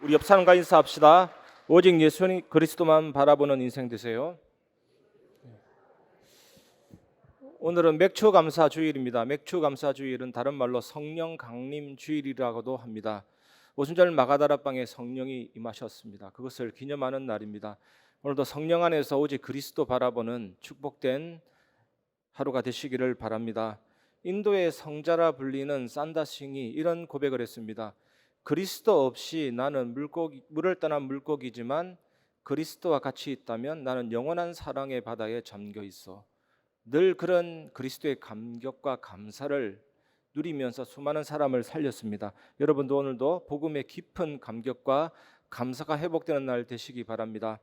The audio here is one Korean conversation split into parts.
우리 옆 사람과 인사합시다. 오직 예수 그리스도만 바라보는 인생 되세요. 오늘은 맥추감사 주일입니다. 맥추감사 주일은 다른 말로 성령 강림 주일이라고도 합니다. 오순절 마가다락방에 성령이 임하셨습니다. 그것을 기념하는 날입니다. 오늘도 성령 안에서 오직 그리스도 바라보는 축복된 하루가 되시기를 바랍니다. 인도의 성자라 불리는 산다싱이 이런 고백을 했습니다. 그리스도 없이 나는 물을 떠난 물고기지만 그리스도와 같이 있다면 나는 영원한 사랑의 바다에 잠겨 있어. 늘 그런 그리스도의 감격과 감사를 누리면서 수많은 사람을 살렸습니다. 여러분도 오늘도 복음의 깊은 감격과 감사가 회복되는 날 되시기 바랍니다.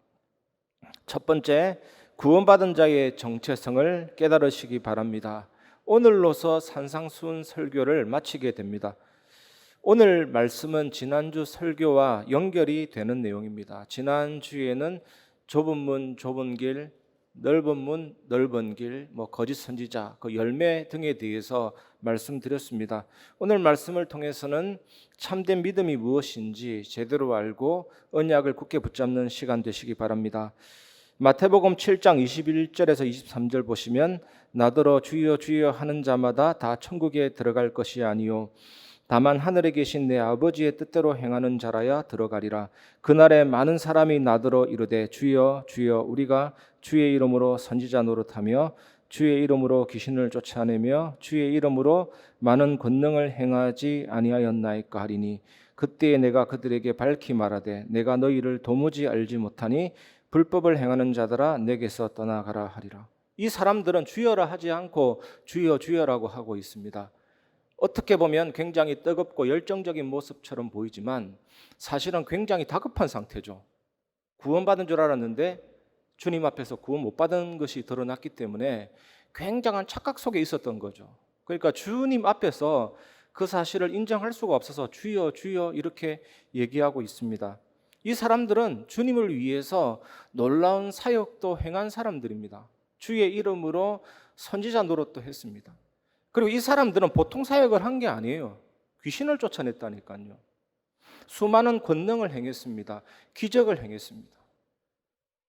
첫 번째, 구원받은 자의 정체성을 깨달으시기 바랍니다. 오늘로서 산상수훈 설교를 마치게 됩니다. 오늘 말씀은 지난주 설교와 연결이 되는 내용입니다. 지난주에는 좁은 문 좁은 길, 넓은 문 넓은 길, 거짓 선지자, 그 열매 등에 대해서 말씀드렸습니다. 오늘 말씀을 통해서는 참된 믿음이 무엇인지 제대로 알고 언약을 굳게 붙잡는 시간 되시기 바랍니다. 마태복음 7장 21절에서 23절 보시면 나더러 주여 주여 하는 자마다 다 천국에 들어갈 것이 아니요 다만 하늘에 계신 내 아버지의 뜻대로 행하는 자라야 들어가리라. 그날에 많은 사람이 나더러 이르되 주여 주여 우리가 주의 이름으로 선지자 노릇하며 주의 이름으로 귀신을 쫓아내며 주의 이름으로 많은 권능을 행하지 아니하였나이까 하리니 그때에 내가 그들에게 밝히 말하되 내가 너희를 도무지 알지 못하니 불법을 행하는 자들아 내게서 떠나가라 하리라. 이 사람들은 주여라 하지 않고 주여 주여라고 하고 있습니다. 어떻게 보면 굉장히 뜨겁고 열정적인 모습처럼 보이지만 사실은 굉장히 다급한 상태죠. 구원받은 줄 알았는데 주님 앞에서 구원 못 받은 것이 드러났기 때문에 굉장한 착각 속에 있었던 거죠. 그러니까 주님 앞에서 그 사실을 인정할 수가 없어서 주여 주여 이렇게 얘기하고 있습니다. 이 사람들은 주님을 위해서 놀라운 사역도 행한 사람들입니다. 주의 이름으로 선지자 노릇도 했습니다. 그리고 이 사람들은 보통 사역을 한 게 아니에요. 귀신을 쫓아냈다니까요. 수많은 권능을 행했습니다. 기적을 행했습니다.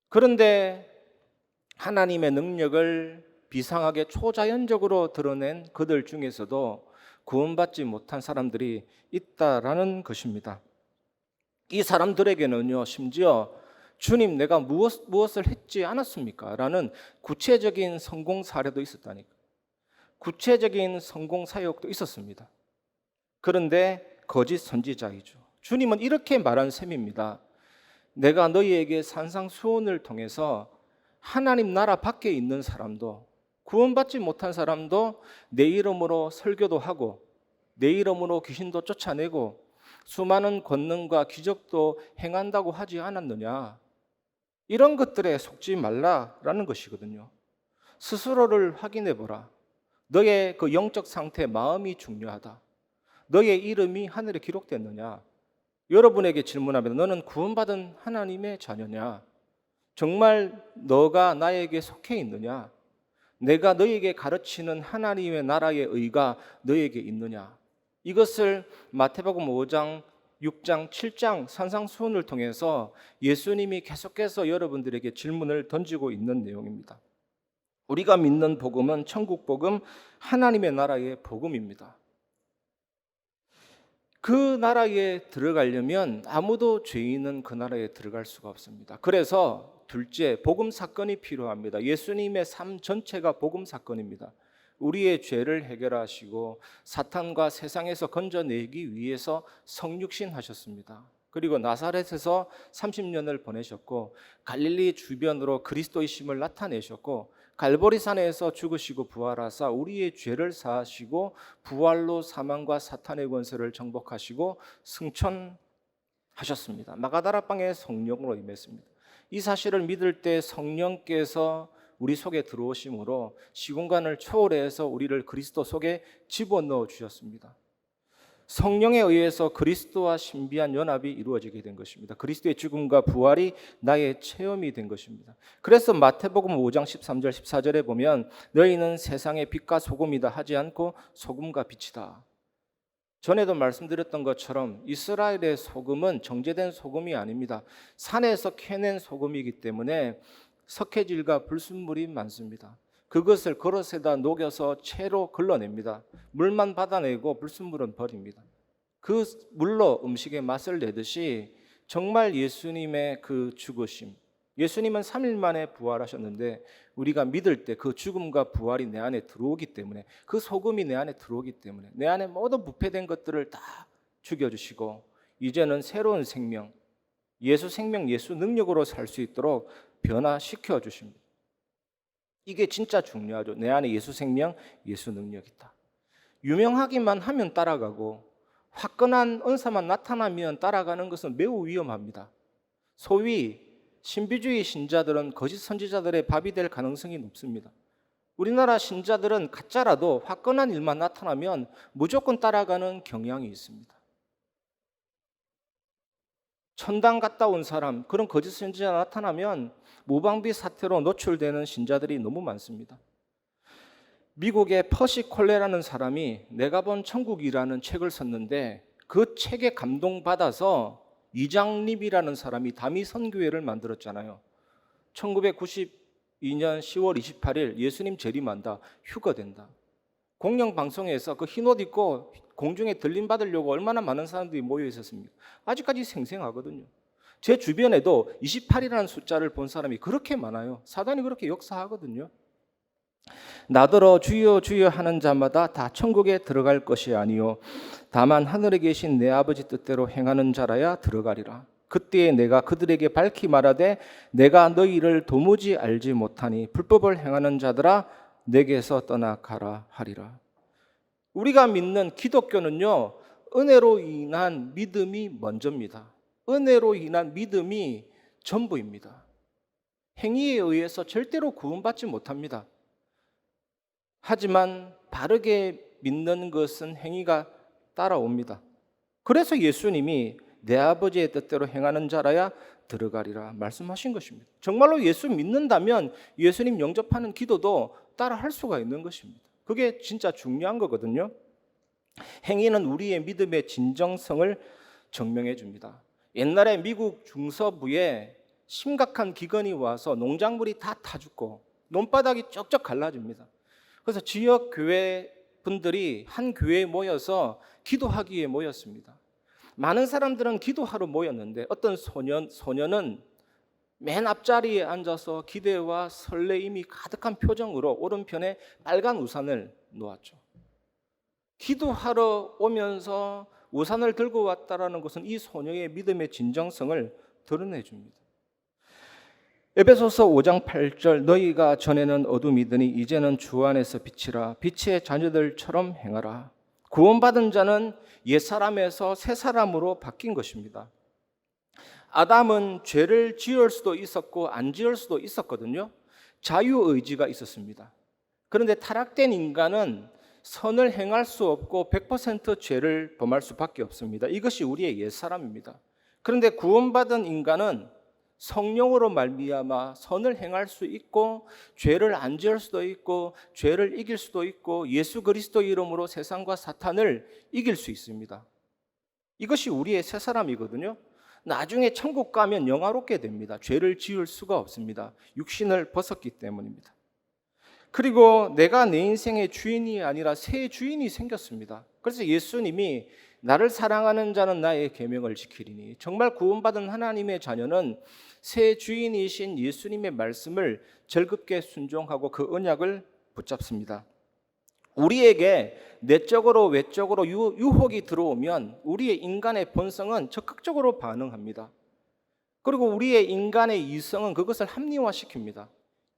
그런데 하나님의 능력을 비상하게 초자연적으로 드러낸 그들 중에서도 구원받지 못한 사람들이 있다라는 것입니다. 이 사람들에게는요, 심지어 주님 내가 무엇을 했지 않았습니까? 라는 구체적인 성공 사례도 있었다니까. 구체적인 성공 사역도 있었습니다. 그런데 거짓 선지자이죠. 주님은 이렇게 말한 셈입니다. 내가 너희에게 산상수훈을 통해서 하나님 나라 밖에 있는 사람도 구원받지 못한 사람도 내 이름으로 설교도 하고 내 이름으로 귀신도 쫓아내고 수많은 권능과 기적도 행한다고 하지 않았느냐. 이런 것들에 속지 말라라는 것이거든요. 스스로를 확인해 보라. 너의 그 영적 상태, 마음이 중요하다. 너의 이름이 하늘에 기록됐느냐? 여러분에게 질문합니다. 너는 구원받은 하나님의 자녀냐? 정말 너가 나에게 속해 있느냐? 내가 너에게 가르치는 하나님의 나라의 의가 너에게 있느냐? 이것을 마태복음 5장, 6장, 7장 산상수훈을 통해서 예수님이 계속해서 여러분들에게 질문을 던지고 있는 내용입니다. 우리가 믿는 복음은 천국 복음, 하나님의 나라의 복음입니다. 그 나라에 들어가려면 아무도 죄인은 그 나라에 들어갈 수가 없습니다. 그래서 둘째, 복음 사건이 필요합니다. 예수님의 삶 전체가 복음 사건입니다. 우리의 죄를 해결하시고 사탄과 세상에서 건져내기 위해서 성육신 하셨습니다. 그리고 나사렛에서 30년을 보내셨고 갈릴리 주변으로 그리스도의 심을 나타내셨고 갈보리산에서 죽으시고 부활하사 우리의 죄를 사하시고 부활로 사망과 사탄의 권세를 정복하시고 승천하셨습니다. 마가다락방에 성령으로 임했습니다. 이 사실을 믿을 때 성령께서 우리 속에 들어오심으로 시공간을 초월해서 우리를 그리스도 속에 집어넣어 주셨습니다. 성령에 의해서 그리스도와 신비한 연합이 이루어지게 된 것입니다. 그리스도의 죽음과 부활이 나의 체험이 된 것입니다. 그래서 마태복음 5장 13절 14절에 보면 너희는 세상의 빛과 소금이다 하지 않고 소금과 빛이다. 전에도 말씀드렸던 것처럼 이스라엘의 소금은 정제된 소금이 아닙니다. 산에서 캐낸 소금이기 때문에 석회질과 불순물이 많습니다. 그것을 그릇에다 녹여서 채로 걸러냅니다. 물만 받아내고 불순물은 버립니다. 그 물로 음식의 맛을 내듯이 정말 예수님의 그 죽으심, 예수님은 3일 만에 부활하셨는데 우리가 믿을 때 그 죽음과 부활이 내 안에 들어오기 때문에, 그 소금이 내 안에 들어오기 때문에 내 안에 모든 부패된 것들을 다 죽여주시고 이제는 새로운 생명, 예수 생명, 예수 능력으로 살 수 있도록 변화시켜 주십니다. 이게 진짜 중요하죠. 내 안에 예수 생명, 예수 능력이 있다. 유명하기만 하면 따라가고 화끈한 은사만 나타나면 따라가는 것은 매우 위험합니다. 소위 신비주의 신자들은 거짓 선지자들의 밥이 될 가능성이 높습니다. 우리나라 신자들은 가짜라도 화끈한 일만 나타나면 무조건 따라가는 경향이 있습니다. 천당 갔다 온 사람, 그런 거짓 선지자 나타나면 무방비 사태로 노출되는 신자들이 너무 많습니다. 미국의 퍼시 콜레라는 사람이 내가 본 천국이라는 책을 썼는데 그 책에 감동받아서 이장립이라는 사람이 다미 선교회를 만들었잖아요. 1992년 10월 28일 예수님 재림한다, 휴거된다. 공영방송에서 그 흰옷 입고 공중에 들림 받으려고 얼마나 많은 사람들이 모여 있었습니까? 아직까지 생생하거든요. 제 주변에도 28이라는 숫자를 본 사람이 그렇게 많아요. 사단이 그렇게 역사하거든요. 나더러 주여 주여 하는 자마다 다 천국에 들어갈 것이 아니요 다만 하늘에 계신 내 아버지 뜻대로 행하는 자라야 들어가리라. 그때에 내가 그들에게 밝히 말하되 내가 너희를 도무지 알지 못하니 불법을 행하는 자들아 내게서 떠나가라 하리라. 우리가 믿는 기독교는요, 은혜로 인한 믿음이 먼저입니다. 은혜로 인한 믿음이 전부입니다. 행위에 의해서 절대로 구원받지 못합니다. 하지만 바르게 믿는 것은 행위가 따라옵니다. 그래서 예수님이 내 아버지의 뜻대로 행하는 자라야 들어가리라 말씀하신 것입니다. 정말로 예수 믿는다면 예수님 영접하는 기도도 따라 할 수가 있는 것입니다. 그게 진짜 중요한 거거든요. 행위는 우리의 믿음의 진정성을 증명해 줍니다. 옛날에 미국 중서부에 심각한 기근이 와서 농작물이 다 타 죽고 논바닥이 쩍쩍 갈라집니다. 그래서 지역 교회 분들이 한 교회에 모여서 기도하기에 모였습니다. 많은 사람들은 기도하러 모였는데 어떤 소년은 맨 앞자리에 앉아서 기대와 설레임이 가득한 표정으로 오른편에 빨간 우산을 놓았죠. 기도하러 오면서 우산을 들고 왔다라는 것은 이 소녀의 믿음의 진정성을 드러내 줍니다. 에베소서 5장 8절 너희가 전에는 어둠이더니 이제는 주 안에서 빛이라 빛의 자녀들처럼 행하라. 구원받은 자는 옛사람에서 새사람으로 바뀐 것입니다. 아담은 죄를 지을 수도 있었고 안 지을 수도 있었거든요. 자유의지가 있었습니다. 그런데 타락된 인간은 선을 행할 수 없고 100% 죄를 범할 수밖에 없습니다. 이것이 우리의 옛사람입니다. 그런데 구원받은 인간은 성령으로 말미암아 선을 행할 수 있고 죄를 안 지을 수도 있고 죄를 이길 수도 있고 예수 그리스도 이름으로 세상과 사탄을 이길 수 있습니다. 이것이 우리의 새 사람이거든요. 나중에 천국 가면 영화롭게 됩니다. 죄를 지을 수가 없습니다. 육신을 벗었기 때문입니다. 그리고 내가 내 인생의 주인이 아니라 새 주인이 생겼습니다. 그래서 예수님이 나를 사랑하는 자는 나의 계명을 지키리니, 정말 구원받은 하나님의 자녀는 새 주인이신 예수님의 말씀을 즐겁게 순종하고 그 언약을 붙잡습니다. 우리에게 내적으로 외적으로 유혹이 들어오면 우리의 인간의 본성은 적극적으로 반응합니다. 그리고 우리의 인간의 이성은 그것을 합리화시킵니다.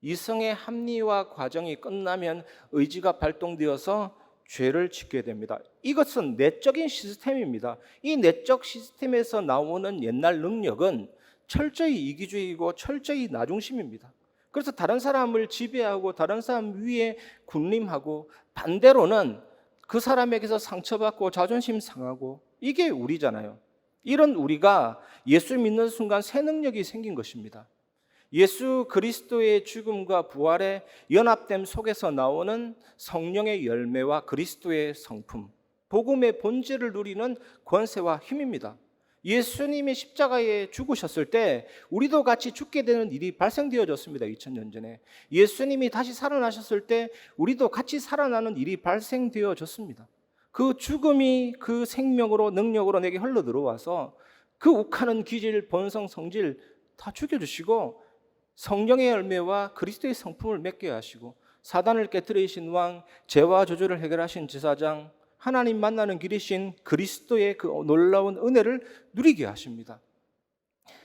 이성의 합리화 과정이 끝나면 의지가 발동되어서 죄를 짓게 됩니다. 이것은 내적인 시스템입니다. 이 내적 시스템에서 나오는 옛날 능력은 철저히 이기주의이고 철저히 나중심입니다. 그래서 다른 사람을 지배하고 다른 사람 위에 군림하고, 반대로는 그 사람에게서 상처받고 자존심 상하고, 이게 우리잖아요. 이런 우리가 예수 믿는 순간 새 능력이 생긴 것입니다. 예수 그리스도의 죽음과 부활의 연합됨 속에서 나오는 성령의 열매와 그리스도의 성품, 복음의 본질을 누리는 권세와 힘입니다. 예수님이 십자가에 죽으셨을 때 우리도 같이 죽게 되는 일이 발생되어졌습니다. 2000년 전에. 예수님이 다시 살아나셨을 때 우리도 같이 살아나는 일이 발생되어졌습니다. 그 죽음이 그 생명으로 능력으로 내게 흘러 들어와서 그 욱하는 기질, 본성, 성질 다 죽여주시고 성령의 열매와 그리스도의 성품을 맺게 하시고 사단을 깨뜨리신 왕, 죄와 저주를 해결하신 제사장, 하나님 만나는 길이신 그리스도의 그 놀라운 은혜를 누리게 하십니다.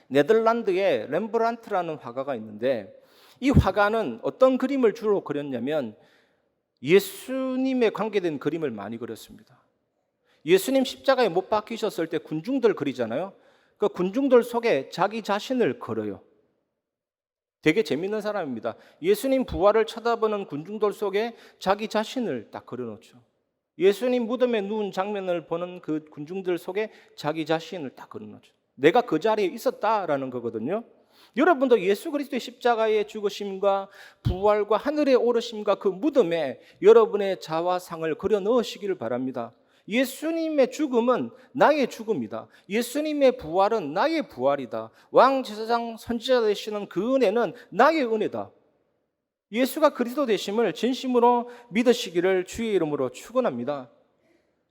네덜란드에 렘브란트라는 화가가 있는데 이 화가는 어떤 그림을 주로 그렸냐면 예수님에 관계된 그림을 많이 그렸습니다. 예수님 십자가에 못 박히셨을 때 군중들 그리잖아요. 그 군중들 속에 자기 자신을 걸어요. 되게 재밌는 사람입니다. 예수님 부활을 쳐다보는 군중들 속에 자기 자신을 딱 그려놓죠. 예수님 무덤에 누운 장면을 보는 그 군중들 속에 자기 자신을 딱 그려놓죠. 내가 그 자리에 있었다라는 거거든요. 여러분도 예수 그리스도의 십자가의 죽으심과 부활과 하늘에 오르심과 그 무덤에 여러분의 자화상을 그려 넣으시기를 바랍니다. 예수님의 죽음은 나의 죽음이다. 예수님의 부활은 나의 부활이다. 왕, 제사장, 선지자 되시는 그 은혜는 나의 은혜다. 예수가 그리스도 되심을 진심으로 믿으시기를 주의 이름으로 축원합니다.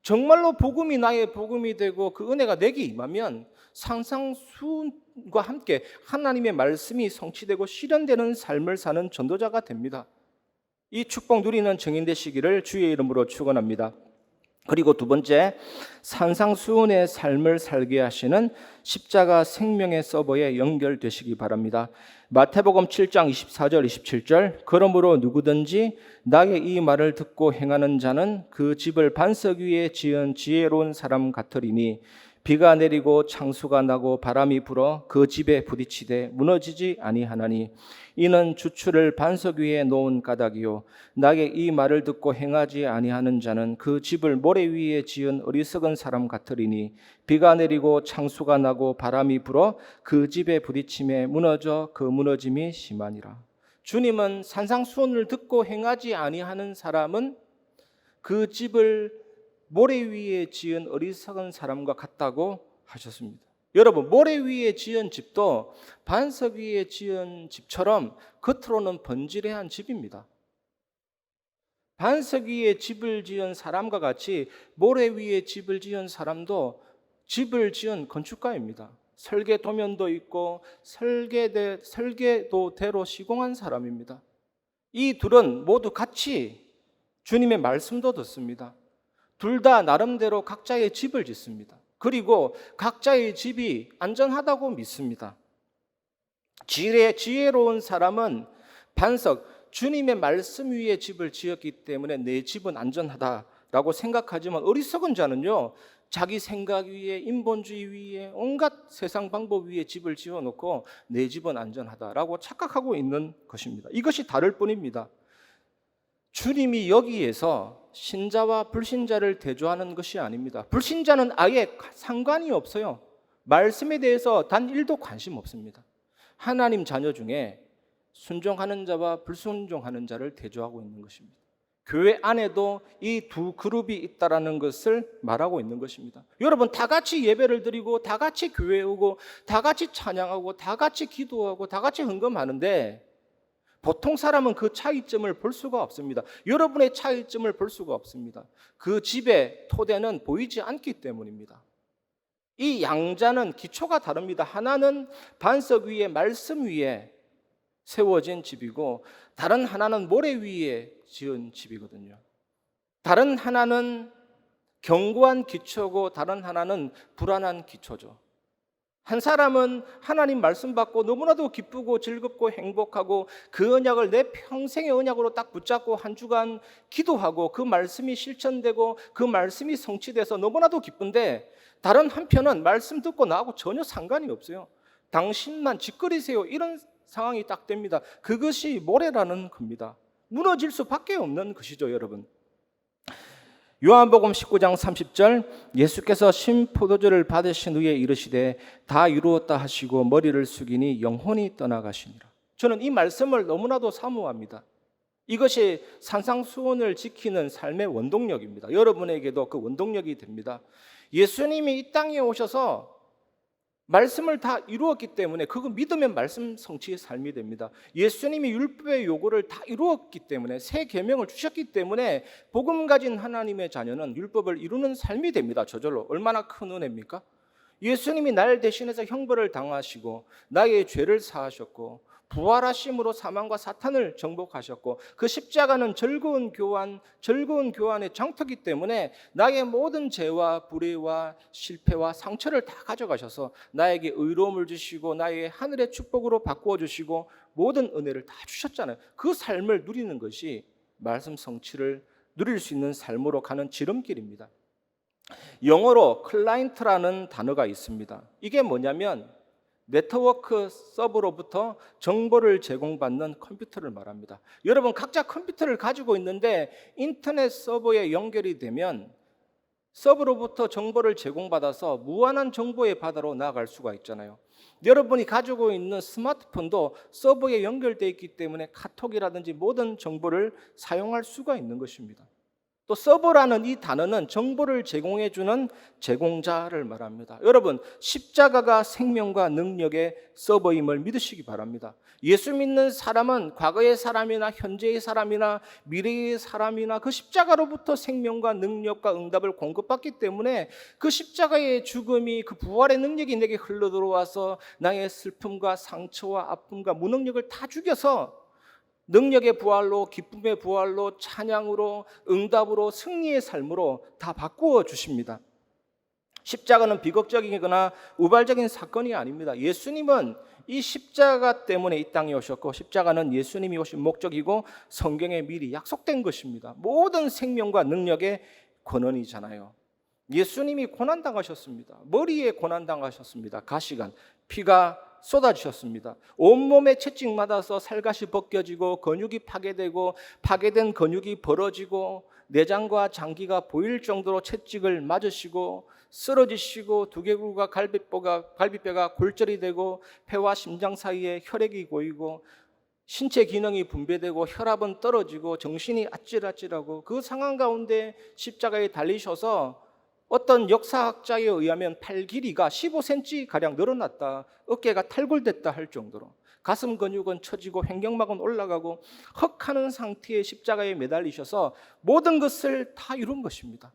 정말로 복음이 나의 복음이 되고 그 은혜가 내게 임하면 상상수훈과 함께 하나님의 말씀이 성취되고 실현되는 삶을 사는 전도자가 됩니다. 이 축복 누리는 증인 되시기를 주의 이름으로 축원합니다. 그리고 두 번째, 산상수훈의 삶을 살게 하시는 십자가 생명의 서버에 연결되시기 바랍니다. 마태복음 7장 24절 27절 그러므로 누구든지 나의 이 말을 듣고 행하는 자는 그 집을 반석 위에 지은 지혜로운 사람 같으리니 비가 내리고 창수가 나고 바람이 불어 그 집에 부딪히되 무너지지 아니하나니 이는 주추를 반석 위에 놓은 까닭이요 나의 이 말을 듣고 행하지 아니하는 자는 그 집을 모래 위에 지은 어리석은 사람 같으리니 비가 내리고 창수가 나고 바람이 불어 그 집에 부딪힘에 무너져 그 무너짐이 심하니라. 주님은 산상수훈을 듣고 행하지 아니하는 사람은 그 집을 모래 위에 지은 어리석은 사람과 같다고 하셨습니다. 여러분, 모래 위에 지은 집도 반석 위에 지은 집처럼 겉으로는 번지르한 집입니다. 반석 위에 집을 지은 사람과 같이 모래 위에 집을 지은 사람도 집을 지은 건축가입니다. 설계 도면도 있고 설계도대로 시공한 사람입니다. 이 둘은 모두 같이 주님의 말씀도 듣습니다. 둘 다 나름대로 각자의 집을 짓습니다. 그리고 각자의 집이 안전하다고 믿습니다. 지혜로운 사람은 반석, 주님의 말씀 위에 집을 지었기 때문에 내 집은 안전하다라고 생각하지만 어리석은 자는요, 자기 생각 위에, 인본주의 위에, 온갖 세상 방법 위에 집을 지어놓고 내 집은 안전하다라고 착각하고 있는 것입니다. 이것이 다를 뿐입니다. 주님이 여기에서 신자와 불신자를 대조하는 것이 아닙니다. 불신자는 아예 상관이 없어요. 말씀에 대해서 단 1도 관심 없습니다. 하나님 자녀 중에 순종하는 자와 불순종하는 자를 대조하고 있는 것입니다. 교회 안에도 이 두 그룹이 있다라는 것을 말하고 있는 것입니다. 여러분, 다 같이 예배를 드리고 다 같이 교회에 오고 다 같이 찬양하고 다 같이 기도하고 다 같이 헌금하는데 보통 사람은 그 차이점을 볼 수가 없습니다. 여러분의 차이점을 볼 수가 없습니다. 그 집의 토대는 보이지 않기 때문입니다. 이 양자는 기초가 다릅니다. 하나는 반석 위에 말씀 위에 세워진 집이고 다른 하나는 모래 위에 지은 집이거든요. 다른 하나는 견고한 기초고 다른 하나는 불안한 기초죠. 한 사람은 하나님 말씀 받고 너무나도 기쁘고 즐겁고 행복하고 그 언약을 내 평생의 언약으로 딱 붙잡고 한 주간 기도하고 그 말씀이 실천되고 그 말씀이 성취돼서 너무나도 기쁜데 다른 한편은 말씀 듣고 나하고 전혀 상관이 없어요. 당신만 짓거리세요. 이런 상황이 딱 됩니다. 그것이 모래라는 겁니다. 무너질 수밖에 없는 것이죠, 여러분. 요한복음 19장 30절 예수께서 신포도주를 받으신 후에 이르시되 다 이루었다 하시고 머리를 숙이니 영혼이 떠나가시니라. 저는 이 말씀을 너무나도 사모합니다. 이것이 산상수훈을 지키는 삶의 원동력입니다. 여러분에게도 그 원동력이 됩니다. 예수님이 이 땅에 오셔서 말씀을 다 이루었기 때문에 그거 믿으면 말씀 성취의 삶이 됩니다. 예수님이 율법의 요구를 다 이루었기 때문에 새 계명을 주셨기 때문에 복음 가진 하나님의 자녀는 율법을 이루는 삶이 됩니다. 저절로. 얼마나 큰 은혜입니까? 예수님이 날 대신해서 형벌을 당하시고 나의 죄를 사하셨고 부활하심으로 사망과 사탄을 정복하셨고 그 십자가는 즐거운 교환의 장터기 때문에 나의 모든 죄와 불의와 실패와 상처를 다 가져가셔서 나에게 의로움을 주시고 나의 하늘의 축복으로 바꾸어 주시고 모든 은혜를 다 주셨잖아요. 그 삶을 누리는 것이 말씀 성취를 누릴 수 있는 삶으로 가는 지름길입니다. 영어로 클라이언트라는 단어가 있습니다. 이게 뭐냐면 네트워크 서버로부터 정보를 제공받는 컴퓨터를 말합니다. 여러분 각자 컴퓨터를 가지고 있는데 인터넷 서버에 연결이 되면 서버로부터 정보를 제공받아서 무한한 정보의 바다로 나아갈 수가 있잖아요. 여러분이 가지고 있는 스마트폰도 서버에 연결되어 있기 때문에 카톡이라든지 모든 정보를 사용할 수가 있는 것입니다. 또 서버라는 이 단어는 정보를 제공해 주는 제공자를 말합니다. 여러분, 십자가가 생명과 능력의 서버임을 믿으시기 바랍니다. 예수 믿는 사람은 과거의 사람이나 현재의 사람이나 미래의 사람이나 그 십자가로부터 생명과 능력과 응답을 공급받기 때문에 그 십자가의 죽음이 그 부활의 능력이 내게 흘러들어와서 나의 슬픔과 상처와 아픔과 무능력을 다 죽여서 능력의 부활로, 기쁨의 부활로, 찬양으로, 응답으로, 승리의 삶으로 다 바꾸어 주십니다. 십자가는 비극적이거나 우발적인 사건이 아닙니다. 예수님은 이 십자가 때문에 이 땅에 오셨고 십자가는 예수님이 오신 목적이고 성경에 미리 약속된 것입니다. 모든 생명과 능력의 권원이잖아요. 예수님이 고난당하셨습니다. 머리에 고난당하셨습니다. 가시관, 피가 쏟아지셨습니다. 온몸에 채찍 맞아서 살갗이 벗겨지고 근육이 파괴되고 파괴된 근육이 벌어지고 내장과 장기가 보일 정도로 채찍을 맞으시고 쓰러지시고 두개골과 갈비뼈가 골절이 되고 폐와 심장 사이에 혈액이 고이고 신체 기능이 분배되고 혈압은 떨어지고 정신이 아찔아찔하고 그 상황 가운데 십자가에 달리셔서 어떤 역사학자에 의하면 팔 길이가 15cm가량 늘어났다, 어깨가 탈골됐다 할 정도로 가슴 근육은 처지고 횡격막은 올라가고 헉하는 상태의 십자가에 매달리셔서 모든 것을 다 이룬 것입니다.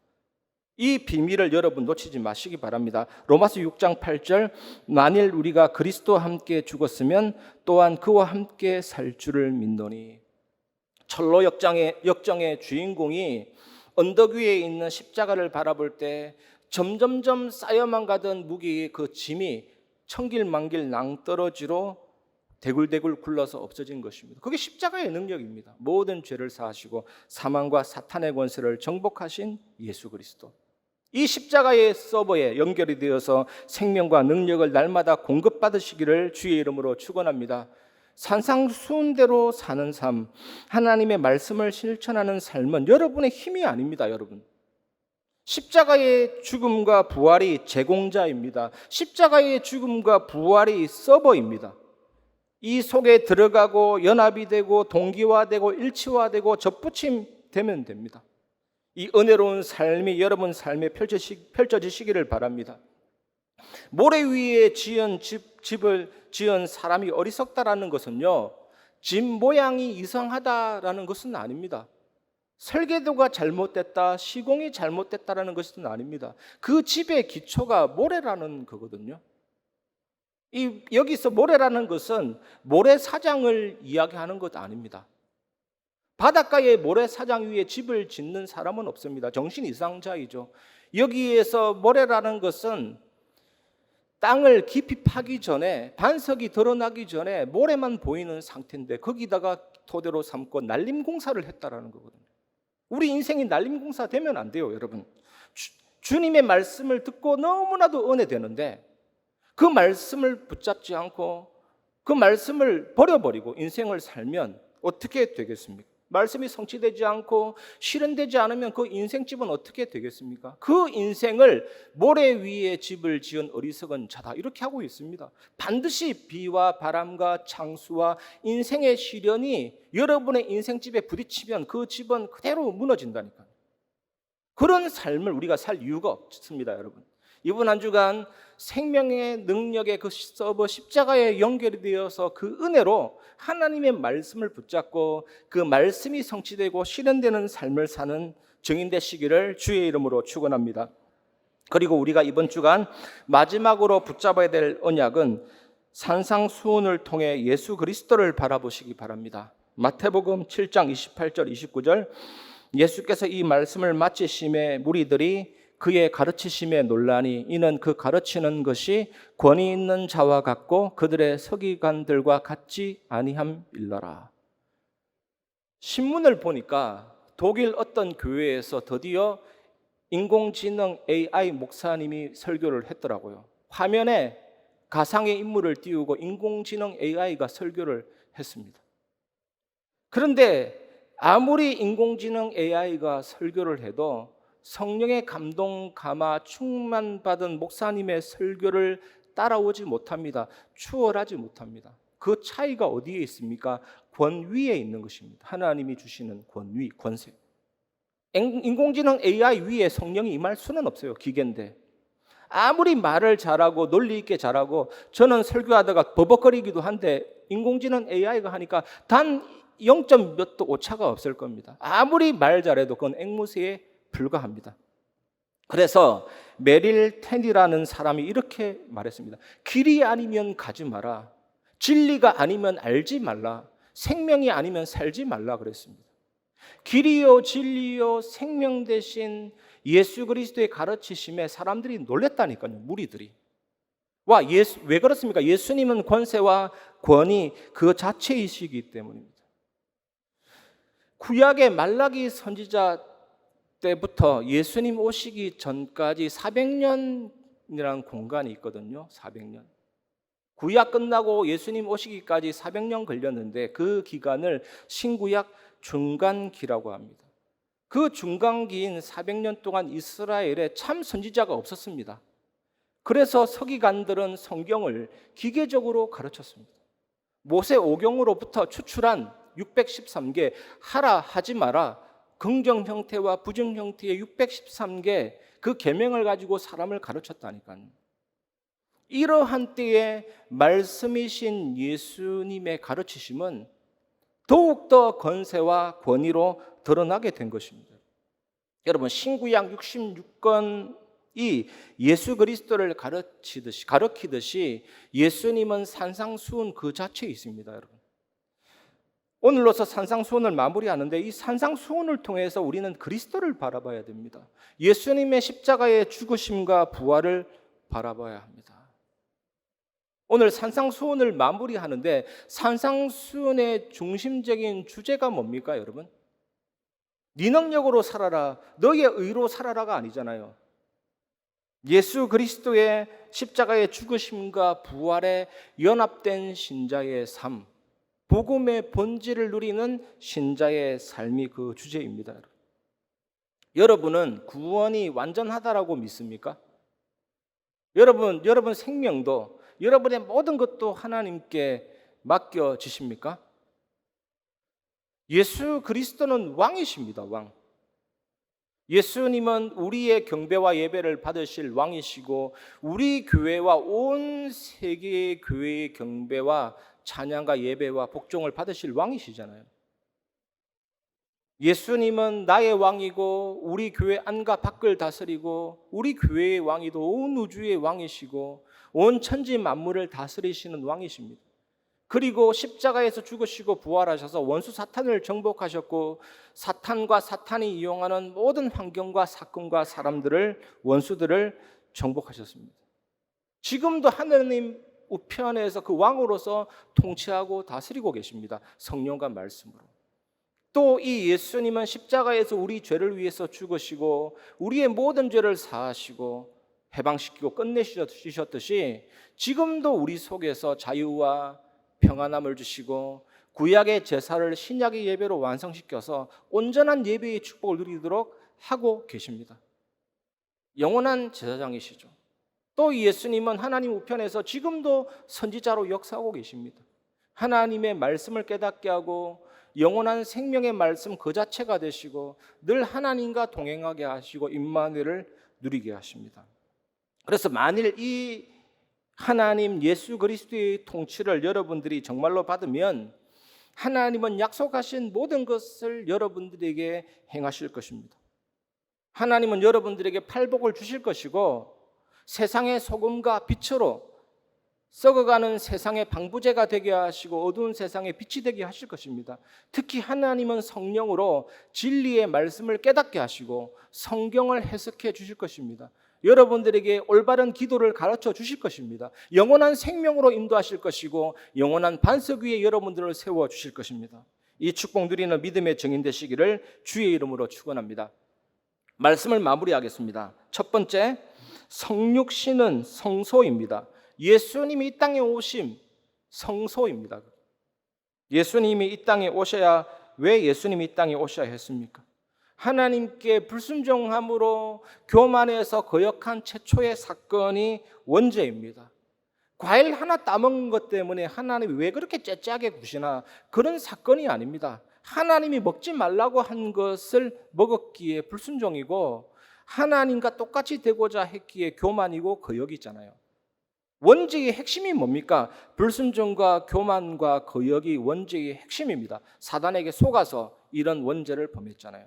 이 비밀을 여러분 놓치지 마시기 바랍니다. 로마서 6장 8절 만일 우리가 그리스도와 함께 죽었으면 또한 그와 함께 살 줄을 믿노니. 철로 역정의 주인공이 언덕 위에 있는 십자가를 바라볼 때 점점점 쌓여만 가던 무게의 그 짐이 천길만길 낭떠러지로 대굴대굴 굴러서 없어진 것입니다. 그게 십자가의 능력입니다. 모든 죄를 사하시고 사망과 사탄의 권세를 정복하신 예수 그리스도. 이 십자가의 서버에 연결이 되어서 생명과 능력을 날마다 공급받으시기를 주의 이름으로 축원합니다. 산상수훈대로 사는 삶, 하나님의 말씀을 실천하는 삶은 여러분의 힘이 아닙니다. 여러분, 십자가의 죽음과 부활이 제공자입니다. 십자가의 죽음과 부활이 서버입니다. 이 속에 들어가고 연합이 되고 동기화되고 일치화되고 접붙임되면 됩니다. 이 은혜로운 삶이 여러분 삶에 펼쳐지시기를 바랍니다. 모래 위에 집을 지은 사람이 어리석다라는 것은요, 집 모양이 이상하다라는 것은 아닙니다. 설계도가 잘못됐다, 시공이 잘못됐다라는 것은 아닙니다. 그 집의 기초가 모래라는 거거든요. 여기서 모래라는 것은 모래사장을 이야기하는 것 아닙니다. 바닷가에 모래사장 위에 집을 짓는 사람은 없습니다. 정신 이상자이죠. 여기에서 모래라는 것은 땅을 깊이 파기 전에, 반석이 드러나기 전에 모래만 보이는 상태인데 거기다가 토대로 삼고 날림공사를 했다라는 거거든요. 우리 인생이 날림공사 되면 안 돼요, 여러분. 주님의 말씀을 듣고 너무나도 은혜되는데 그 말씀을 붙잡지 않고 그 말씀을 버려버리고 인생을 살면 어떻게 되겠습니까? 말씀이 성취되지 않고 실현되지 않으면 그 인생집은 어떻게 되겠습니까? 그 인생을 모래 위에 집을 지은 어리석은 자다, 이렇게 하고 있습니다. 반드시 비와 바람과 창수와 인생의 시련이 여러분의 인생집에 부딪히면 그 집은 그대로 무너진다니까요. 그런 삶을 우리가 살 이유가 없습니다, 여러분. 이번 한 주간 생명의 능력의 그 서버 십자가에 연결이 되어서 그 은혜로 하나님의 말씀을 붙잡고 그 말씀이 성취되고 실현되는 삶을 사는 증인 되시기를 주의 이름으로 축원합니다. 그리고 우리가 이번 주간 마지막으로 붙잡아야 될 언약은 산상수훈을 통해 예수 그리스도를 바라보시기 바랍니다. 마태복음 7장 28절 29절, 예수께서 이 말씀을 마치심에 무리들이 그의 가르치심에 놀라니 이는 그 가르치는 것이 권위 있는 자와 같고 그들의 서기관들과 같지 아니함일러라. 신문을 보니까 독일 어떤 교회에서 드디어 인공지능 AI 목사님이 설교를 했더라고요. 화면에 가상의 인물을 띄우고 인공지능 AI가 설교를 했습니다. 그런데 아무리 인공지능 AI가 설교를 해도 성령의 감동, 감화, 충만받은 목사님의 설교를 따라오지 못합니다. 추월하지 못합니다. 그 차이가 어디에 있습니까? 권위에 있는 것입니다. 하나님이 주시는 권위, 권세. 인공지능 AI 위에 성령이 임할 수는 없어요. 기계인데. 아무리 말을 잘하고 논리 있게 잘하고, 저는 설교하다가 버벅거리기도 한데 인공지능 AI가 하니까 단 0. 몇 도 오차가 없을 겁니다. 아무리 말 잘해도 그건 앵무새에 불과합니다. 그래서 메릴 텐이라는 사람이 이렇게 말했습니다. 길이 아니면 가지 마라. 진리가 아니면 알지 말라. 생명이 아니면 살지 말라 그랬습니다. 길이요 진리요 생명 되신 예수 그리스도의 가르치심에 사람들이 놀랬다니까요. 무리들이. 왜 그렇습니까? 예수님은 권세와 권위 그 자체이시기 때문입니다. 구약의 말라기 선지자 때부터 예수님 오시기 전까지 400년이라는 공간이 있거든요. 400년. 구약 끝나고 예수님 오시기까지 400년 걸렸는데 그 기간을 신구약 중간기라고 합니다. 그 중간기인 400년 동안 이스라엘에 참 선지자가 없었습니다. 그래서 서기관들은 성경을 기계적으로 가르쳤습니다. 모세 오경으로부터 추출한 613개 하라 하지 마라, 긍정 형태와 부정 형태의 613개 그 계명을 가지고 사람을 가르쳤다니까요. 이러한 때에 말씀이신 예수님의 가르치심은 더욱더 권세와 권위로 드러나게 된 것입니다. 여러분, 신구약 66권이 예수 그리스도를 가르치듯이 예수님은 산상수훈 그 자체에 있습니다. 여러분, 오늘로서 산상수훈을 마무리하는데 이 산상수훈을 통해서 우리는 그리스도를 바라봐야 됩니다. 예수님의 십자가의 죽으심과 부활을 바라봐야 합니다. 오늘 산상수훈을 마무리하는데 산상수훈의 중심적인 주제가 뭡니까, 여러분? 네 능력으로 살아라, 너의 의로 살아라가 아니잖아요. 예수 그리스도의 십자가의 죽으심과 부활에 연합된 신자의 삶, 복음의 본질을 누리는 신자의 삶이 그 주제입니다. 여러분은 구원이 완전하다라고 믿습니까? 여러분 생명도, 여러분의 모든 것도 하나님께 맡겨지십니까? 예수 그리스도는 왕이십니다. 왕. 예수님은 우리의 경배와 예배를 받으실 왕이시고 우리 교회와 온 세계의 교회의 경배와 찬양과 예배와 복종을 받으실 왕이시잖아요. 예수님은 나의 왕이고 우리 교회 안과 밖을 다스리고 우리 교회의 왕이도 온 우주의 왕이시고 온 천지 만물을 다스리시는 왕이십니다. 그리고 십자가에서 죽으시고 부활하셔서 원수 사탄을 정복하셨고 사탄과 사탄이 이용하는 모든 환경과 사건과 사람들을, 원수들을 정복하셨습니다. 지금도 하나님 우편에서 그 왕으로서 통치하고 다스리고 계십니다. 성령과 말씀으로. 또 이 예수님은 십자가에서 우리 죄를 위해서 죽으시고 우리의 모든 죄를 사하시고 해방시키고 끝내주셨듯이 지금도 우리 속에서 자유와 평안함을 주시고 구약의 제사를 신약의 예배로 완성시켜서 온전한 예배의 축복을 누리도록 하고 계십니다. 영원한 제사장이시죠. 또 예수님은 하나님 우편에서 지금도 선지자로 역사하고 계십니다. 하나님의 말씀을 깨닫게 하고 영원한 생명의 말씀 그 자체가 되시고 늘 하나님과 동행하게 하시고 임마누엘을 누리게 하십니다. 그래서 만일 이 하나님 예수 그리스도의 통치를 여러분들이 정말로 받으면 하나님은 약속하신 모든 것을 여러분들에게 행하실 것입니다. 하나님은 여러분들에게 팔복을 주실 것이고 세상의 소금과 빛으로 썩어가는 세상의 방부제가 되게 하시고 어두운 세상의 빛이 되게 하실 것입니다. 특히 하나님은 성령으로 진리의 말씀을 깨닫게 하시고 성경을 해석해 주실 것입니다. 여러분들에게 올바른 기도를 가르쳐 주실 것입니다. 영원한 생명으로 인도하실 것이고 영원한 반석 위에 여러분들을 세워 주실 것입니다. 이 축복 누리는 믿음의 증인 되시기를 주의 이름으로 축원합니다. 말씀을 마무리하겠습니다. 첫 번째, 성육신은 성소입니다. 예수님이 이 땅에 오심 성소입니다. 예수님이 이 땅에 오셔야, 왜 예수님이 이 땅에 오셔야 했습니까? 하나님께 불순종함으로 교만해서 거역한 최초의 사건이 원죄입니다. 과일 하나 따먹는 것 때문에 하나님이 왜 그렇게 째째하게 구시나, 그런 사건이 아닙니다. 하나님이 먹지 말라고 한 것을 먹었기에 불순종이고 하나님과 똑같이 되고자 했기에 교만이고 거역이잖아요. 원죄의 핵심이 뭡니까? 불순종과 교만과 거역이 원죄의 핵심입니다. 사단에게 속아서 이런 원죄를 범했잖아요.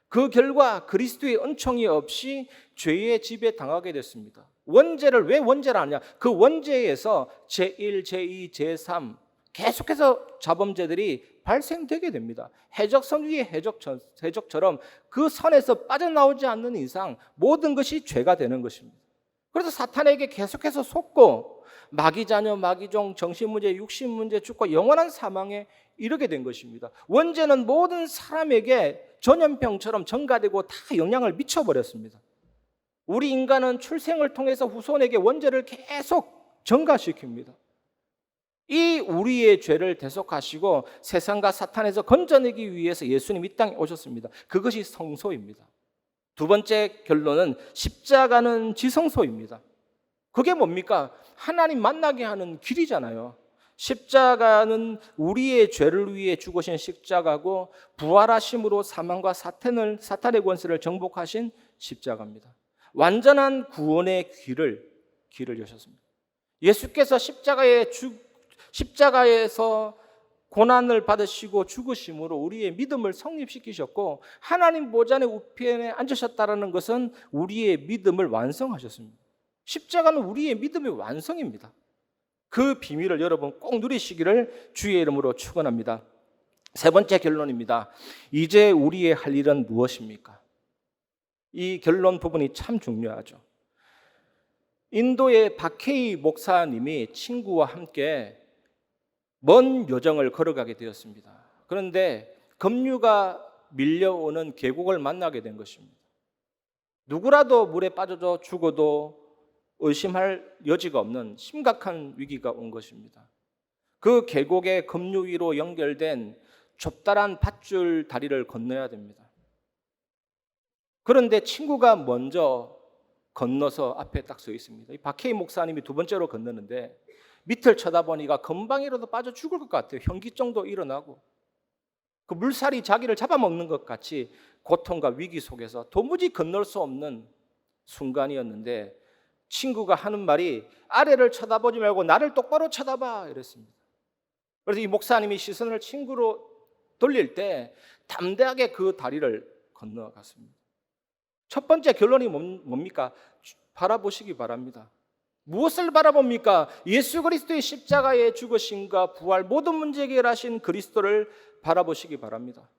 그 결과 그리스도의 은총이 없이 죄의 지배 당하게 됐습니다. 원죄를 왜 원죄를 하냐? 그 원죄에서 제1, 제2, 제3 계속해서 자범죄들이 발생되게 됩니다. 해적선 위에 해적처럼 그 선에서 빠져나오지 않는 이상 모든 것이 죄가 되는 것입니다. 그래서 사탄에게 계속해서 속고 마귀자녀, 마귀종, 정신문제, 육신문제 죽고 영원한 사망에 이르게 된 것입니다. 원죄는 모든 사람에게 전염병처럼 전가되고 다 영향을 미쳐버렸습니다. 우리 인간은 출생을 통해서 후손에게 원죄를 계속 전가시킵니다. 이 우리의 죄를 대속하시고 세상과 사탄에서 건져내기 위해서 예수님 이 땅에 오셨습니다. 그것이 성소입니다. 두 번째 결론은 십자가는 지성소입니다. 그게 뭡니까? 하나님 만나게 하는 길이잖아요. 십자가는 우리의 죄를 위해 죽으신 십자가고 부활하심으로 사망과 사탄의 권세를 정복하신 십자가입니다. 완전한 구원의 길을 여셨습니다. 예수께서 십자가에서 고난을 받으시고 죽으심으로 우리의 믿음을 성립시키셨고 하나님 보좌의 우편에 앉으셨다는 것은 우리의 믿음을 완성하셨습니다. 십자가는 우리의 믿음의 완성입니다. 그 비밀을 여러분 꼭 누리시기를 주의 이름으로 축원합니다. 세 번째 결론입니다. 이제 우리의 할 일은 무엇입니까? 이 결론 부분이 참 중요하죠. 인도의 박해이 목사님이 친구와 함께 먼 여정을 걸어가게 되었습니다. 그런데 급류가 밀려오는 계곡을 만나게 된 것입니다. 누구라도 물에 빠져서 죽어도 의심할 여지가 없는 심각한 위기가 온 것입니다. 그 계곡의 급류 위로 연결된 좁다란 밧줄 다리를 건너야 됩니다. 그런데 친구가 먼저 건너서 앞에 딱 서 있습니다. 이 박해이 목사님이 두 번째로 건너는데 밑을 쳐다보니까 금방이라도 빠져 죽을 것 같아요. 현기증도 일어나고 그 물살이 자기를 잡아먹는 것 같이 고통과 위기 속에서 도무지 건널 수 없는 순간이었는데 친구가 하는 말이 아래를 쳐다보지 말고 나를 똑바로 쳐다봐 이랬습니다. 그래서 이 목사님이 시선을 친구로 돌릴 때 담대하게 그 다리를 건너갔습니다. 첫 번째 결론이 뭡니까? 바라보시기 바랍니다. 무엇을 바라봅니까? 예수 그리스도의 십자가의 죽으심과 부활 모든 문제 해결하신 그리스도를 바라보시기 바랍니다.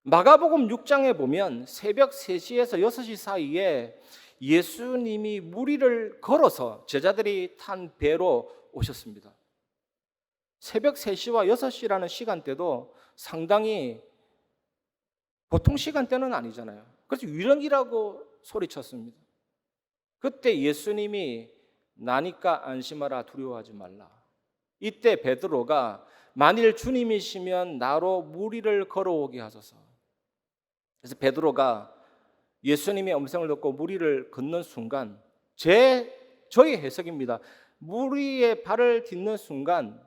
마가복음 6장에 보면 새벽 3시에서 6시 사이에 예수님이 무리를 걸어서 제자들이 탄 배로 오셨습니다. 새벽 3시와 6시라는 시간대도 상당히 보통 시간대는 아니잖아요. 그래서 유령이라고 소리쳤습니다. 그때 예수님이 나니까 안심하라 두려워하지 말라. 이때 베드로가 만일 주님이시면 나로 무리를 걸어오게 하소서. 그래서 베드로가 예수님의 음성을 듣고 무리를 걷는 순간, 저의 해석입니다. 무리의 발을 딛는 순간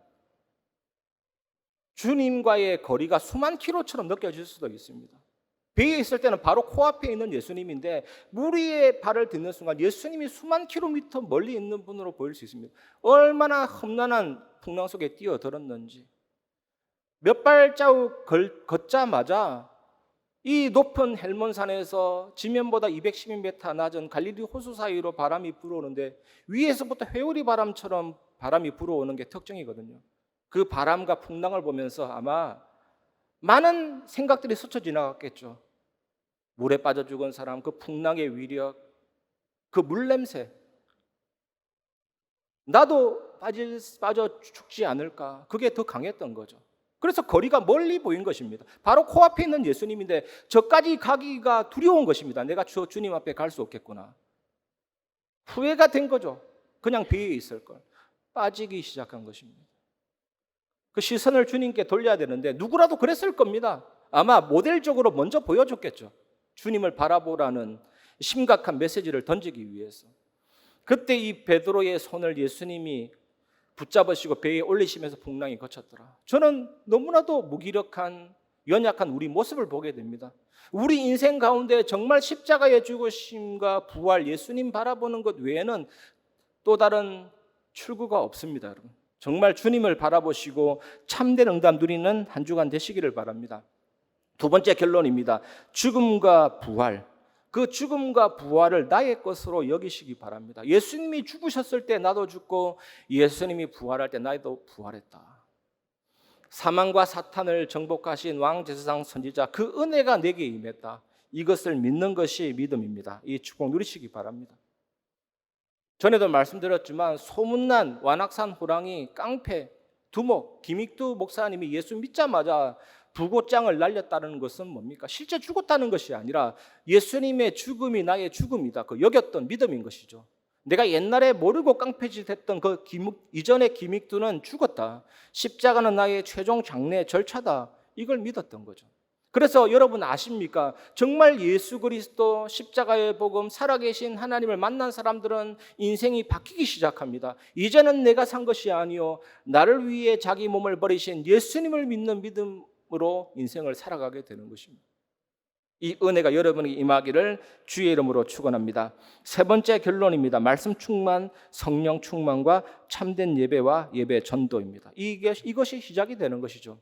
주님과의 거리가 수만 킬로처럼 느껴질 수도 있습니다. 배에 있을 때는 바로 코앞에 있는 예수님인데 무리의 발을 딛는 순간 예수님이 수만 킬로미터 멀리 있는 분으로 보일 수 있습니다. 얼마나 험난한 풍랑 속에 뛰어들었는지. 몇 발자국 걷자마자 이 높은 헬몬산에서 지면보다 212m 낮은 갈릴리 호수 사이로 바람이 불어오는데 위에서부터 회오리 바람처럼 바람이 불어오는 게 특징이거든요. 그 바람과 풍랑을 보면서 아마 많은 생각들이 스쳐 지나갔겠죠. 물에 빠져 죽은 사람, 그 풍랑의 위력, 그 물냄새. 나도 빠져 죽지 않을까? 그게 더 강했던 거죠. 그래서 거리가 멀리 보인 것입니다. 바로 코앞에 있는 예수님인데 저까지 가기가 두려운 것입니다. 내가 주님 앞에 갈 수 없겠구나. 후회가 된 거죠. 그냥 배에 있을 걸. 빠지기 시작한 것입니다. 그 시선을 주님께 돌려야 되는데 누구라도 그랬을 겁니다. 아마 모델적으로 먼저 보여줬겠죠. 주님을 바라보라는 심각한 메시지를 던지기 위해서. 그때 이 베드로의 손을 예수님이 붙잡으시고 배에 올리시면서 풍랑이 거쳤더라. 저는 너무나도 무기력한 연약한 우리 모습을 보게 됩니다. 우리 인생 가운데 정말 십자가의 죽으심과 부활 예수님 바라보는 것 외에는 또 다른 출구가 없습니다. 여러분. 정말 주님을 바라보시고 참된 응답 누리는 한 주간 되시기를 바랍니다. 두 번째 결론입니다. 죽음과 부활. 그 죽음과 부활을 나의 것으로 여기시기 바랍니다. 예수님이 죽으셨을 때 나도 죽고 예수님이 부활할 때 나도 부활했다. 사망과 사탄을 정복하신 왕제사장 선지자 그 은혜가 내게 임했다. 이것을 믿는 것이 믿음입니다. 이 축복 누리시기 바랍니다. 전에도 말씀드렸지만 소문난 완악산 호랑이, 깡패, 두목, 김익두 목사님이 예수 믿자마자 부고장을 날렸다는 것은 뭡니까? 실제 죽었다는 것이 아니라 예수님의 죽음이 나의 죽음이다. 그 여겼던 믿음인 것이죠. 내가 옛날에 모르고 깡패짓 했던 그 이전의 김익두는 죽었다. 십자가는 나의 최종 장례 절차다. 이걸 믿었던 거죠. 그래서 여러분 아십니까? 정말 예수 그리스도 십자가의 복음 살아계신 하나님을 만난 사람들은 인생이 바뀌기 시작합니다. 이제는 내가 산 것이 아니요 나를 위해 자기 몸을 버리신 예수님을 믿는 믿음으로 인생을 살아가게 되는 것입니다. 이 은혜가 여러분에게 임하기를 주의 이름으로 축원합니다. 세 번째 결론입니다. 말씀 충만, 성령 충만과 참된 예배와 예배 전도입니다. 이것이 시작이 되는 것이죠.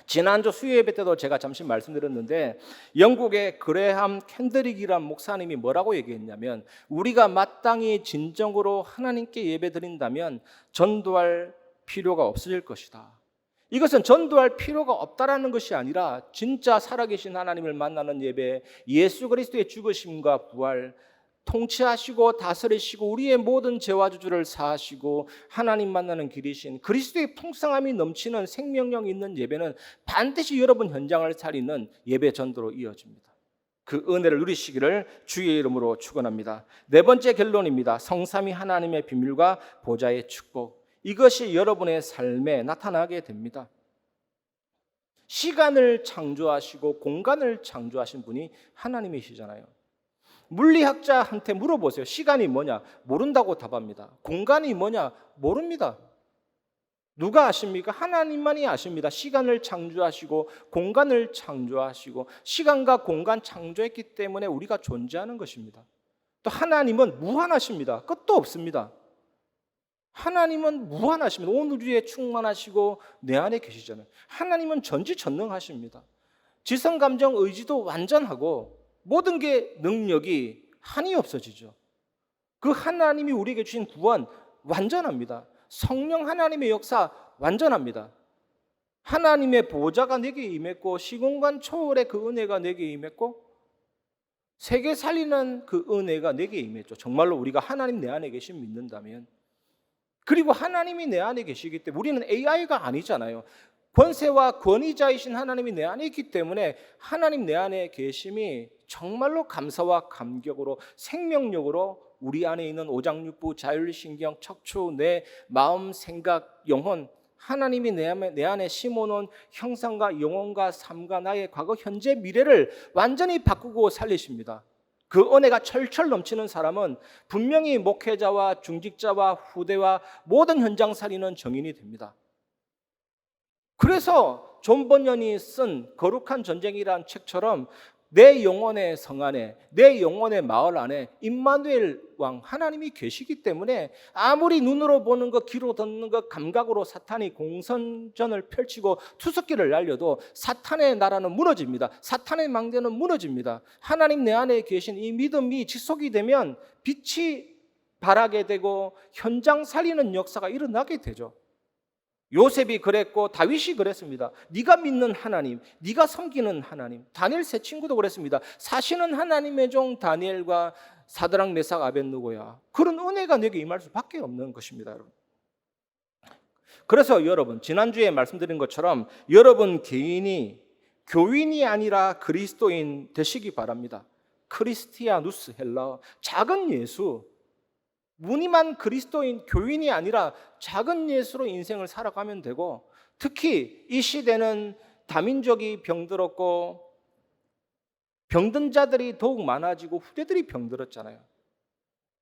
지난주 수요 예배 때도 제가 잠시 말씀드렸는데 영국의 그레함 캔드릭이란 목사님이 뭐라고 얘기했냐면 우리가 마땅히 진정으로 하나님께 예배 드린다면 전도할 필요가 없어질 것이다. 이것은 전도할 필요가 없다라는 것이 아니라 진짜 살아계신 하나님을 만나는 예배, 예수 그리스도의 죽으심과 부활, 통치하시고 다스리시고 우리의 모든 죄와 저주를 사하시고 하나님 만나는 길이신 그리스도의 풍성함이 넘치는 생명력 있는 예배는 반드시 여러분 현장을 살리는 예배 전도로 이어집니다. 그 은혜를 누리시기를 주의 이름으로 축원합니다. 네 번째 결론입니다. 성삼위 하나님의 비밀과 보좌의 축복. 이것이 여러분의 삶에 나타나게 됩니다. 시간을 창조하시고 공간을 창조하신 분이 하나님이시잖아요. 물리학자한테 물어보세요. 시간이 뭐냐? 모른다고 답합니다. 공간이 뭐냐? 모릅니다. 누가 아십니까? 하나님만이 아십니다. 시간을 창조하시고 공간을 창조하시고 시간과 공간 창조했기 때문에 우리가 존재하는 것입니다. 또 하나님은 무한하십니다. 끝도 없습니다. 하나님은 무한하십니다. 온 우주에 충만하시고 내 안에 계시잖아요. 하나님은 전지전능하십니다. 지성, 감정, 의지도 완전하고 모든 게 능력이 한이 없어지죠. 그 하나님이 우리에게 주신 구원 완전합니다. 성령 하나님의 역사 완전합니다. 하나님의 보좌가 내게 임했고 시공간 초월의 그 은혜가 내게 임했고 세계 살리는 그 은혜가 내게 임했죠. 정말로 우리가 하나님 내 안에 계신 믿는다면 그리고 하나님이 내 안에 계시기 때문에 우리는 AI가 아니잖아요. 권세와 권위자이신 하나님이 내 안에 있기 때문에 하나님 내 안에 계심이 정말로 감사와 감격으로 생명력으로 우리 안에 있는 오장육부, 자율신경, 척추, 내 마음, 생각, 영혼, 하나님이 내 안에 심어놓은 형상과 영혼과 삶과 나의 과거, 현재, 미래를 완전히 바꾸고 살리십니다. 그 은혜가 철철 넘치는 사람은 분명히 목회자와 중직자와 후대와 모든 현장 살리는 정인이 됩니다. 그래서 존 번연이 쓴 거룩한 전쟁이라는 책처럼 내 영혼의 성 안에, 내 영혼의 마을 안에 임마누엘 왕 하나님이 계시기 때문에 아무리 눈으로 보는 것, 귀로 듣는 것, 감각으로 사탄이 공선전을 펼치고 투석기를 날려도 사탄의 나라는 무너집니다. 사탄의 망대는 무너집니다. 하나님 내 안에 계신 이 믿음이 지속이 되면 빛이 발하게 되고 현장 살리는 역사가 일어나게 되죠. 요셉이 그랬고 다윗이 그랬습니다. 네가 믿는 하나님, 네가 섬기는 하나님. 다니엘 세 친구도 그랬습니다. 사시는 하나님의 종 다니엘과 사드락 메삭 아벳느고야. 그런 은혜가 내게 임할 수밖에 없는 것입니다, 여러분. 그래서 여러분, 지난주에 말씀드린 것처럼 여러분 개인이 교인이 아니라 그리스도인 되시기 바랍니다. 크리스티아누스 헬라어, 작은 예수. 무늬만 그리스도인 교인이 아니라 작은 예수로 인생을 살아가면 되고, 특히 이 시대는 다민족이 병들었고 병든 자들이 더욱 많아지고 후대들이 병들었잖아요.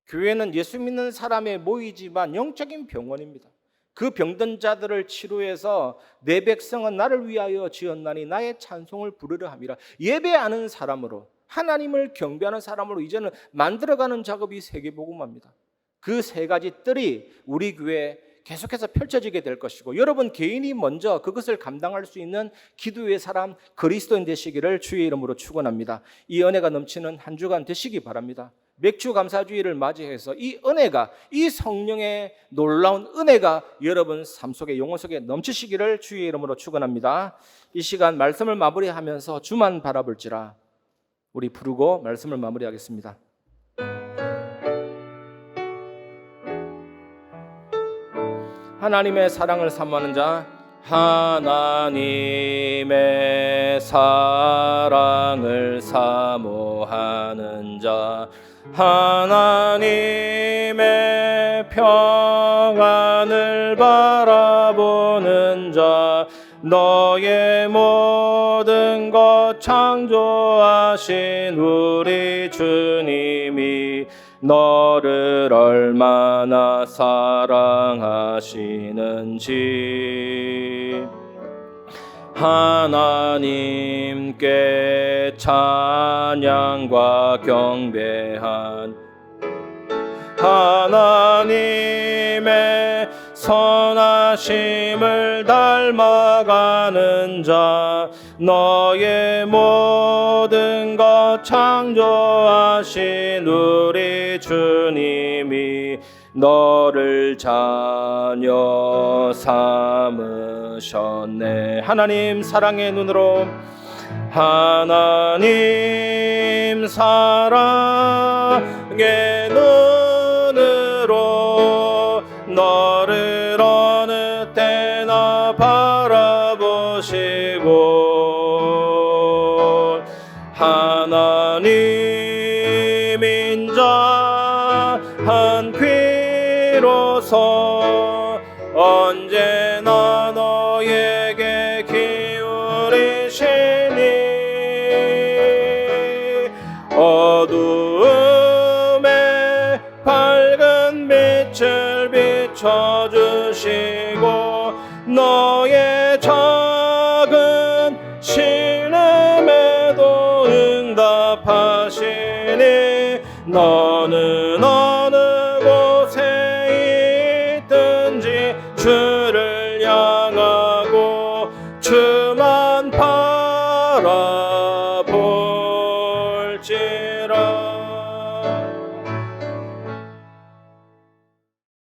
교회는 예수 믿는 사람에 모이지만 영적인 병원입니다. 그 병든 자들을 치료해서 내 백성은 나를 위하여 지었나니 나의 찬송을 부르려 함이라. 예배하는 사람으로, 하나님을 경배하는 사람으로 이제는 만들어가는 작업이 세계복음화입니다. 그 세 가지 뜰이 우리 교회에 계속해서 펼쳐지게 될 것이고, 여러분 개인이 먼저 그것을 감당할 수 있는 기도의 사람, 그리스도인 되시기를 주의 이름으로 축원합니다. 이 은혜가 넘치는 한 주간 되시기 바랍니다. 맥주 감사주의를 맞이해서 이 은혜가, 이 성령의 놀라운 은혜가 여러분 삶 속에, 영혼 속에 넘치시기를 주의 이름으로 축원합니다. 이 시간 말씀을 마무리하면서 주만 바라볼지라 우리 부르고 말씀을 마무리하겠습니다. 하나님의 사랑을 사모하는 자, 하나님의 사랑을 사모하는 자, 하나님의 평안을 바라보는 자, 너의 모든 것 창조하신 우리 주님이 너를 얼마나 사랑하시는지 하나님께 찬양과 경배한 하나님의 선하심을 닮아가는 자, 너의 모든 것 창조하신 우리 주님이 너를 자녀 삼으셨네. 하나님 사랑의 눈으로, 하나님 사랑의 눈으로 너를 어느 때나 바라보시고, 하나님인 자 한 귀로서 언제나 너에게 기울이시니 어두움에 밝은 빛을 비춰주시고 너의 작은 신음에도 응답하시니 너는 어느 곳에 있든지 주를